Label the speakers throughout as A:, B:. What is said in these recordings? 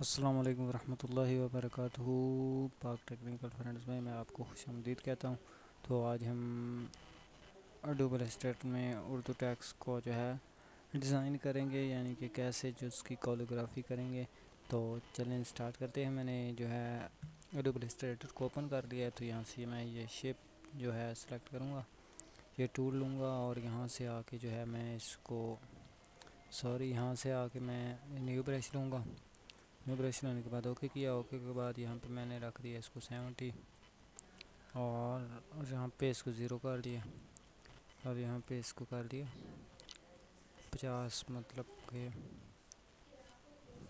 A: अस्सलाम वालेकुम रहमतुल्लाहि व बरकातहू। पाक टेक्निकल फ्रेंड्स में मैं आपको खुश आमदीद कहता हूँ। तो आज हम एडोबे इलस्ट्रेटर में उर्दू टेक्स्ट को जो है डिज़ाइन करेंगे, यानी कि कैसे जो उसकी कैलीग्राफी करेंगे। तो चलें स्टार्ट करते हैं। मैंने जो है एडोबे इलस्ट्रेटर को ओपन कर लिया है। तो यहाँ से मैं ये शेप जो है सेलेक्ट करूँगा, ये टूल लूँगा और यहाँ से आके जो है मैं इसको यहाँ से आके मैं न्यू ब्रश लूँगा। न्यू ब्रश लेने के बाद ओके किया। ओके के बाद यहाँ पे मैंने रख दिया इसको 70 और यहाँ पे इसको 0 कर दिया और यहाँ पे इसको कर दिया 50, मतलब कि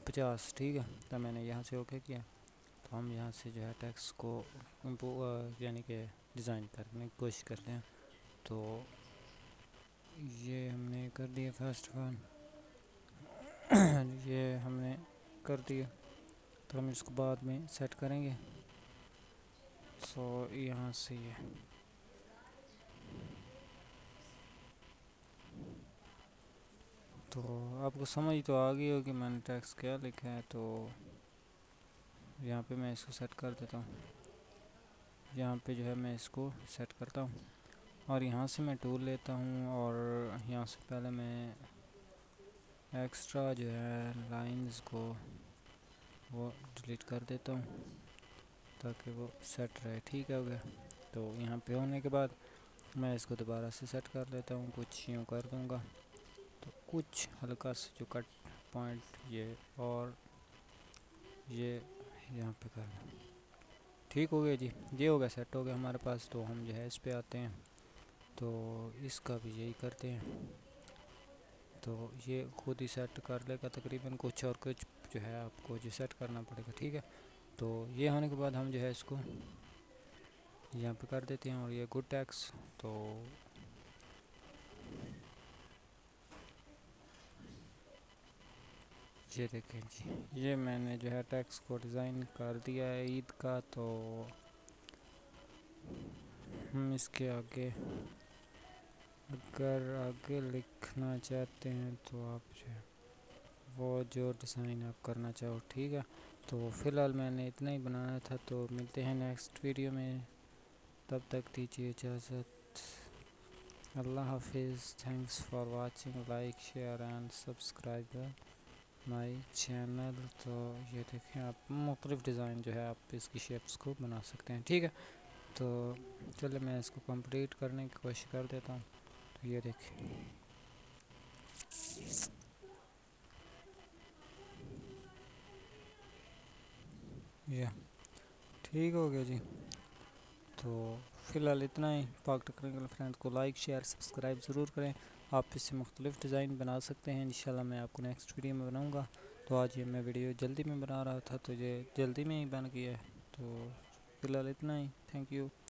A: 50, ठीक है। तो मैंने यहाँ से ओके किया। तो हम यहाँ से जो है टेक्स्ट को यानी कि डिज़ाइन करने की कोशिश करते हैं। तो ये हमने कर दिया फर्स्ट वन ये हमने कर दिया। तो हम इसको बाद में सेट करेंगे। तो यहाँ से ये तो आपको समझ तो आ गई होगी मैंने टेक्स्ट क्या लिखा है। तो यहाँ पे मैं इसको सेट कर देता हूँ। यहाँ पे जो है मैं इसको सेट करता हूँ और यहाँ से मैं टूल लेता हूँ और यहाँ से पहले मैं एक्स्ट्रा जो है लाइंस को वो डिलीट कर देता हूँ ताकि वो सेट रहे, ठीक है हो गया। तो यहाँ पे होने के बाद मैं इसको दोबारा से सेट कर लेता हूँ, कुछ यूँ कर दूँगा। तो कुछ हल्का सा जो कट पॉइंट ये और ये यहाँ पे कर दूँ, ठीक हो गया जी। ये हो गया, सेट हो गया हमारे पास। तो हम जो है इस पे आते हैं, तो इसका भी यही करते हैं। तो ये खुद ही सेट कर लेगा तकरीबन, कुछ और कुछ जो है आपको जो सेट करना पड़ेगा, ठीक है। तो ये होने के बाद हम जो है इसको यहाँ पे कर देते हैं और ये गुड टेक्स्ट। तो ये देखें जी, ये मैंने जो है टेक्स्ट को डिज़ाइन कर दिया है ईद का। तो हम इसके आगे अगर आगे लिखना चाहते हैं तो आप जो है वो जो डिज़ाइन आप करना चाहो, ठीक है। तो फ़िलहाल मैंने इतना ही बनाना था। तो मिलते हैं नेक्स्ट वीडियो में, तब तक दीजिए इजाज़त। अल्लाह हाफिज़। Thanks for watching, like share and subscribe my channel. तो ये देखें, आप मुख्तलिफ़ डिज़ाइन जो है आप इसकी शेप्स को बना सकते हैं, ठीक है। तो चलिए मैं इसको कंप्लीट करने की कोशिश कर देता हूँ। तो ये देखें, ये ठीक हो गया जी। तो फ़िलहाल इतना ही। पाक टेक्निकल फ्रेंड्स को लाइक शेयर सब्सक्राइब ज़रूर करें। आप इससे मुख्तलिफ़ डिज़ाइन बना सकते हैं। इंशाल्लाह मैं आपको नेक्स्ट वीडियो में बनाऊँगा। तो आज ये मैं वीडियो जल्दी में बना रहा था, तो ये जल्दी में ही बन गया है। तो फ़िलहाल इतना ही। Thank you.